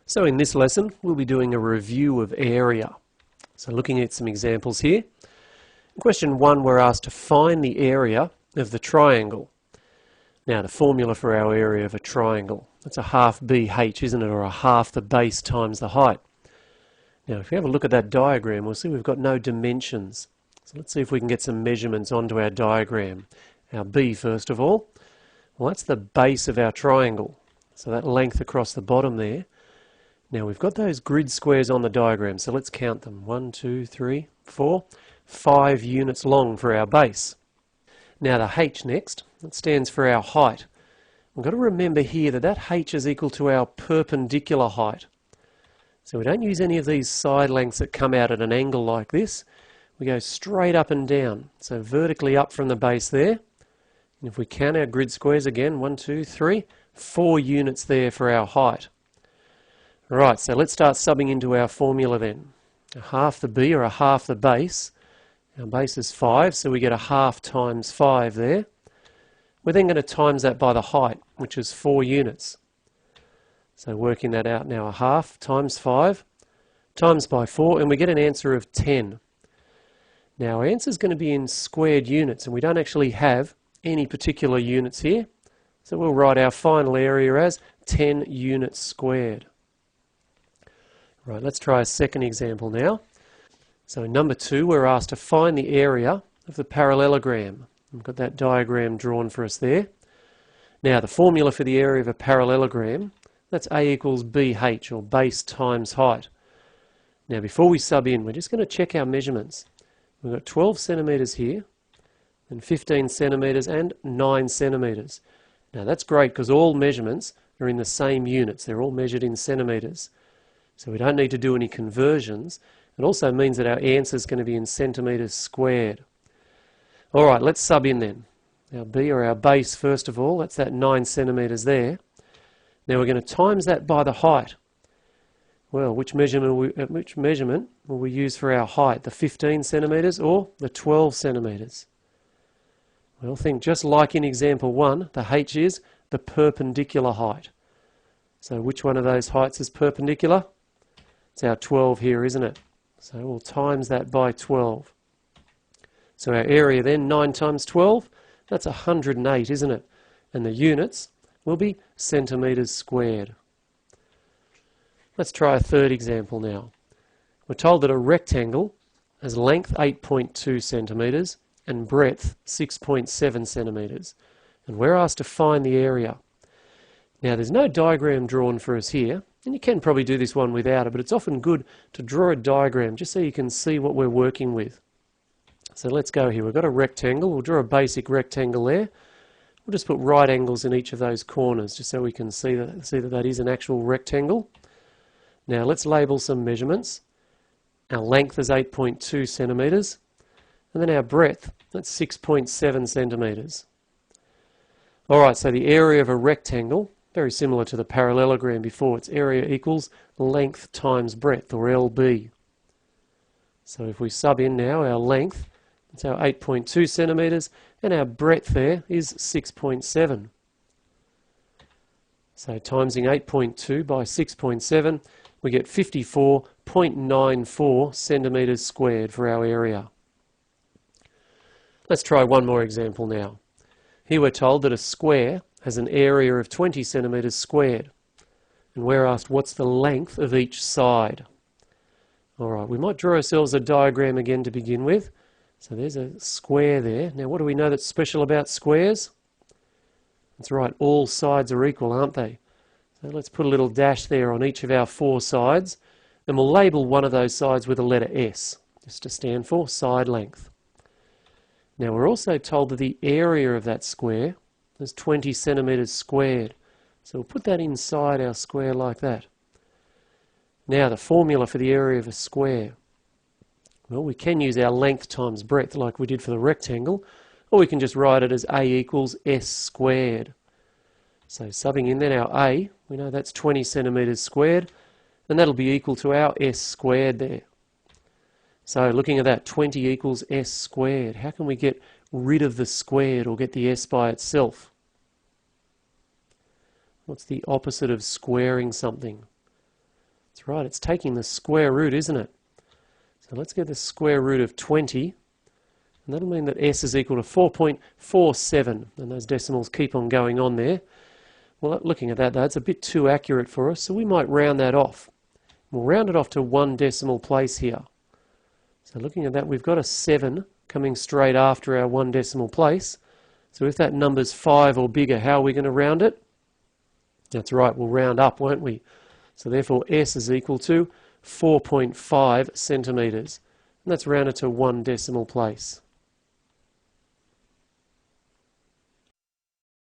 So in this lesson, we'll be doing a review of area. So looking at some examples here. In question 1, we're asked to find the area of the triangle. Now the formula for our area of a triangle, that's a half BH, isn't it, or a half the base times the height. Now if we have a look at that diagram, we'll see we've got no dimensions. So let's see if we can get some measurements onto our diagram. Our B first of all, well that's the base of our triangle. So that length across the bottom there. Now we've got those grid squares on the diagram, so let's count them. 1, 2, 3, 4, 5 units long for our base. Now the H next, that stands for our height. We've got to remember here that that H is equal to our perpendicular height. So we don't use any of these side lengths that come out at an angle like this. We go straight up and down, so vertically up from the base there. And if we count our grid squares again, 1, 2, 3, 4 units there for our height. Right, so let's start subbing into our formula then. A half the B, or a half the base. Our base is 5, so we get a half times 5 there. We're then going to times that by the height, which is 4 units. So working that out now, a half times 5 times by 4, and we get an answer of 10. Now our answer is going to be in squared units, and we don't actually have any particular units here. So we'll write our final area as 10 units squared. Right, let's try a second example now. So in number 2, we're asked to find the area of the parallelogram. We've got that diagram drawn for us there. Now the formula for the area of a parallelogram, that's A equals BH, or base times height. Now before we sub in, we're just going to check our measurements. We've got 12 centimetres here, and 15 centimetres and 9 centimetres. Now that's great because all measurements are in the same units. They're all measured in centimetres. So we don't need to do any conversions. It also means that our answer is going to be in centimetres squared. Alright, let's sub in then. Our B, or our base first of all, that's that 9 centimetres there. Now we're going to times that by the height. Well, which measurement will we use for our height? The 15 centimetres or the 12 centimetres? Well, think just like in example 1, the H is the perpendicular height. So which one of those heights is perpendicular? It's our 12 here, isn't it? So we'll times that by 12. So our area then, 9 times 12, that's 108, isn't it? And the units will be centimetres squared. Let's try a third example now. We're told that a rectangle has length 8.2 centimetres and breadth 6.7 centimetres. And we're asked to find the area. Now there's no diagram drawn for us here, and you can probably do this one without it, but it's often good to draw a diagram just so you can see what we're working with. So let's go here. We've got a rectangle. We'll draw a basic rectangle there. We'll just put right angles in each of those corners just so we can see that that is an actual rectangle. Now let's label some measurements. Our length is 8.2 centimetres, and then our breadth, that's 6.7 centimetres. Alright, so the area of a rectangle, very similar to the parallelogram before, its area equals length times breadth, or LB. So if we sub in now our length, that's our 8.2 centimetres, and our breadth there is 6.7. So timesing 8.2 by 6.7, we get 54.94 centimetres squared for our area. Let's try one more example now. Here we're told that a square has an area of 20 centimetres squared, and we're asked what's the length of each side. Alright, we might draw ourselves a diagram again to begin with. So there's a square there. Now what do we know that's special about squares? That's right, all sides are equal, aren't they? So let's put a little dash there on each of our 4 sides, and we'll label one of those sides with a letter S, just to stand for side length. Now we're also told that the area of that square is 20 centimetres squared. So we'll put that inside our square like that. Now the formula for the area of a square. Well, we can use our length times breadth like we did for the rectangle, or we can just write it as A equals S squared. So subbing in then our A, we know that's 20 centimetres squared, and that'll be equal to our S squared there. So looking at that, 20 equals S squared. How can we get rid of the squared or get the S by itself? What's the opposite of squaring something? That's right, it's taking the square root, isn't it? So let's get the square root of 20, and that'll mean that s is equal to 4.47, and those decimals keep on going on there. Well, looking at that, that's a bit too accurate for us, so we might round that off. We'll round it off to 1 decimal place here. So looking at that, we've got a 7 coming straight after our 1 decimal place. So if that number's 5 or bigger, how are we going to round it? That's right, we'll round up, won't we? So therefore s is equal to 4.5 centimetres. And that's rounded to 1 decimal place.